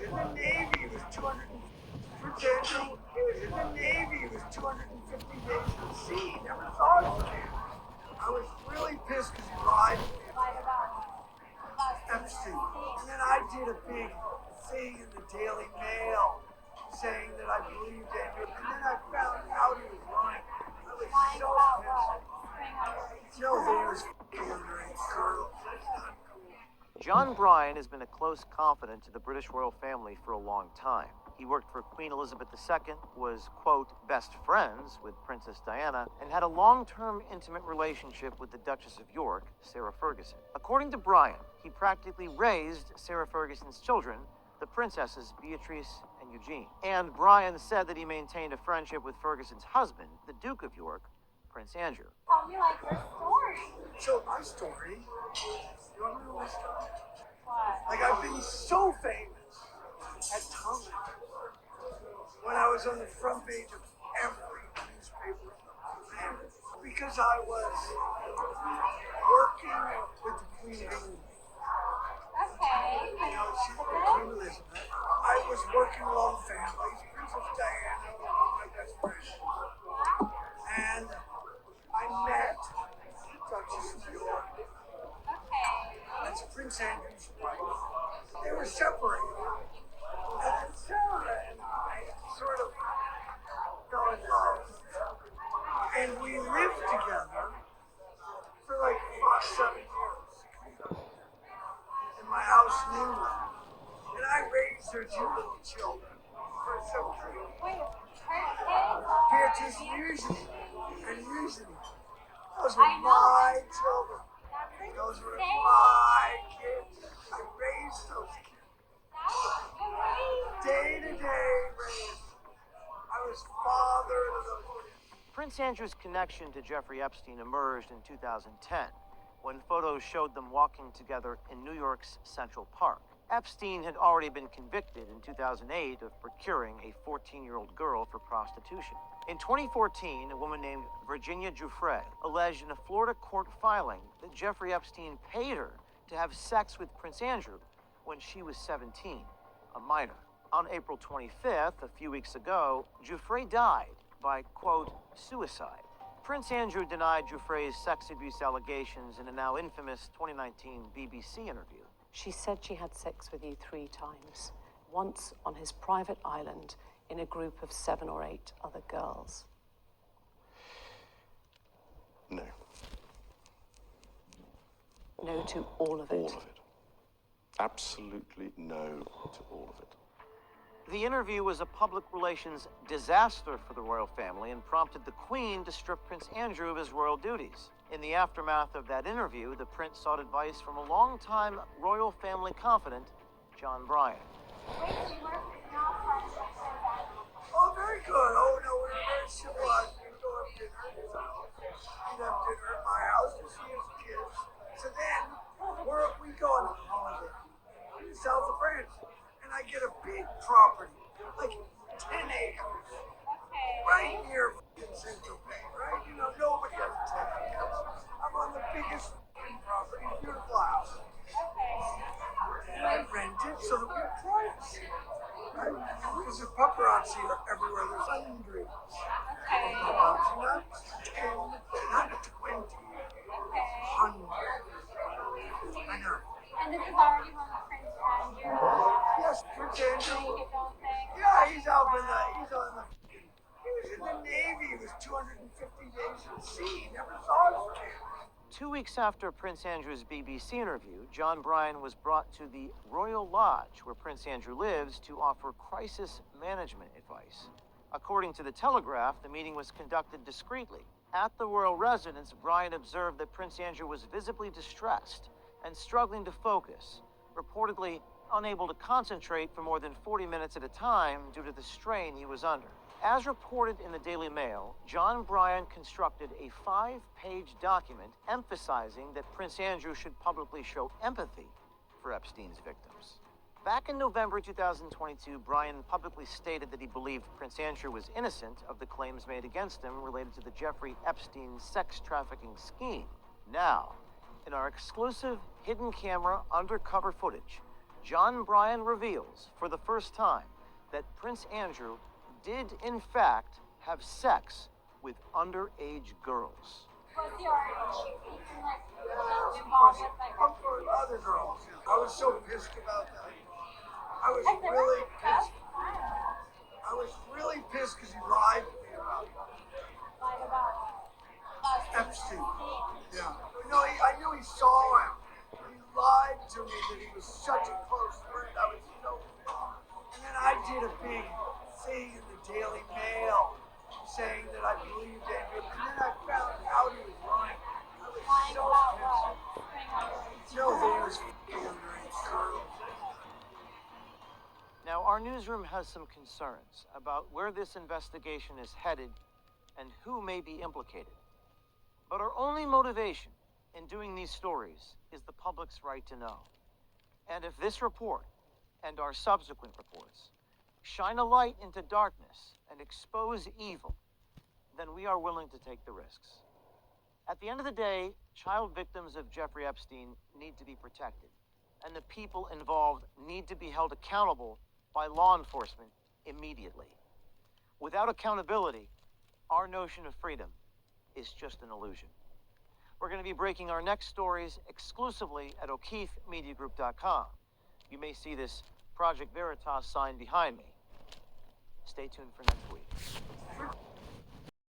in the Navy. He was 200. Prince Andrew, he was in the Navy. He was 250 days at sea. He never saw his kid. I was really pissed because he lied. Epstein. And then I did a big thing in the Daily Mail saying that I believed Andrew. And then I found out he was lying. I was so pissed. No, that he was f***ing underage girls. That's not cool. John Bryan has been a close confidant to the British royal family for a long time. He worked for Queen Elizabeth II, was, quote, best friends with Princess Diana, and had a long-term intimate relationship with the Duchess of York, Sarah Ferguson. According to Bryan, he practically raised Sarah Ferguson's children, the princesses Beatrice and Eugene. And Bryan said that he maintained a friendship with Ferguson's husband, the Duke of York, Prince Andrew. Tell me, like, your story. So my story, you want to know my story? What? Like, I've been so famous at times when I was on the front page of every newspaper because I was working with the Queen of England. Okay. You know, she's Queen Elizabeth. I was working with all the families, Princess Diana was my best friend. And I met Duchess of York. Okay. That's Prince Andrew's wife. They were separated. And then Sarah and I sort of fell in love. And we lived together for like 7 years in my house in England. And I raised their 2 little children. They're so cute. Wait, her Beatrice and Eugenie. And Eugenie. Those were my children. Those were my kids. I raised those kids. Day to day raised. I was father to those kids. Prince Andrew's connection to Jeffrey Epstein emerged in 2010, when photos showed them walking together in New York's Central Park. Epstein had already been convicted in 2008 of procuring a 14-year-old girl for prostitution. In 2014, a woman named Virginia Giuffre alleged in a Florida court filing that Jeffrey Epstein paid her to have sex with Prince Andrew when she was 17, a minor. On April 25th, a few weeks ago, Giuffre died by, quote, suicide. Prince Andrew denied Giuffre's sex abuse allegations in a now infamous 2019 BBC interview. She said she had sex with you 3 times, once on his private island in a group of 7 or 8 other girls. No. No to all of it. All of it. Absolutely no to all of it. The interview was a public relations disaster for the royal family and prompted the Queen to strip Prince Andrew of his royal duties. In the aftermath of that interview, the prince sought advice from a longtime royal family confidant, John Bryan. Wait, so you were not friends with her? Oh, very good. Oh, no, we were very civilized. We'd go have dinner at his house. He'd have dinner at my house to see his kids. So then, we go on a holiday in the south of France. And I get a big property, like 10 acres, right near Saint-Tropez, right? You know, nobody has 10 acres. I'm on the biggest property, beautiful house. And I rent it so that we have privacy, right? Because there's paparazzi everywhere, there's hundreds of paparazzi, not 10, not 20, hundreds. I know. And this is already one with Prince Andrew. Yes, Prince Andrew. His own thing. Yeah, he's on the. He was in the Navy. He was 250 days at sea. He never saw his kid. 2 weeks after Prince Andrew's BBC interview, John Bryan was brought to the Royal Lodge, where Prince Andrew lives, to offer crisis management advice. According to the Telegraph, the meeting was conducted discreetly. At the royal residence, Bryan observed that Prince Andrew was visibly distressed and struggling to focus, reportedly unable to concentrate for more than 40 minutes at a time due to the strain he was under. As reported in the Daily Mail, John Bryan constructed a 5-page document emphasizing that Prince Andrew should publicly show empathy for Epstein's victims. Back in November 2022, Bryan publicly stated that he believed Prince Andrew was innocent of the claims made against him related to the Jeffrey Epstein sex trafficking scheme. Now, in our exclusive hidden camera undercover footage, John Bryan reveals for the first time that Prince Andrew did, in fact, have sex with underage girls. Was he already involved with Other girls. I was so pissed about that. I was really pissed. I was really pissed because he lied to me about Epstein. Yeah. No, I knew he saw him. He lied to me that he was such a close friend. I was so pissed. And then I did a big thing in the Daily Mail saying that I believed Andrew. And then I found out he was lying. I was so pissed. No, that he was f***ing underage girls. Now, our newsroom has some concerns about where this investigation is headed and who may be implicated. But our only motivation in doing these stories is the public's right to know. And if this report and our subsequent reports shine a light into darkness and expose evil, then we are willing to take the risks. At the end of the day, child victims of Jeffrey Epstein need to be protected, and the people involved need to be held accountable by law enforcement immediately. Without accountability, our notion of freedom is just an illusion. We're going to be breaking our next stories exclusively at OKeefeMediaGroup.com. You may see this Project Veritas sign behind me. Stay tuned for next week.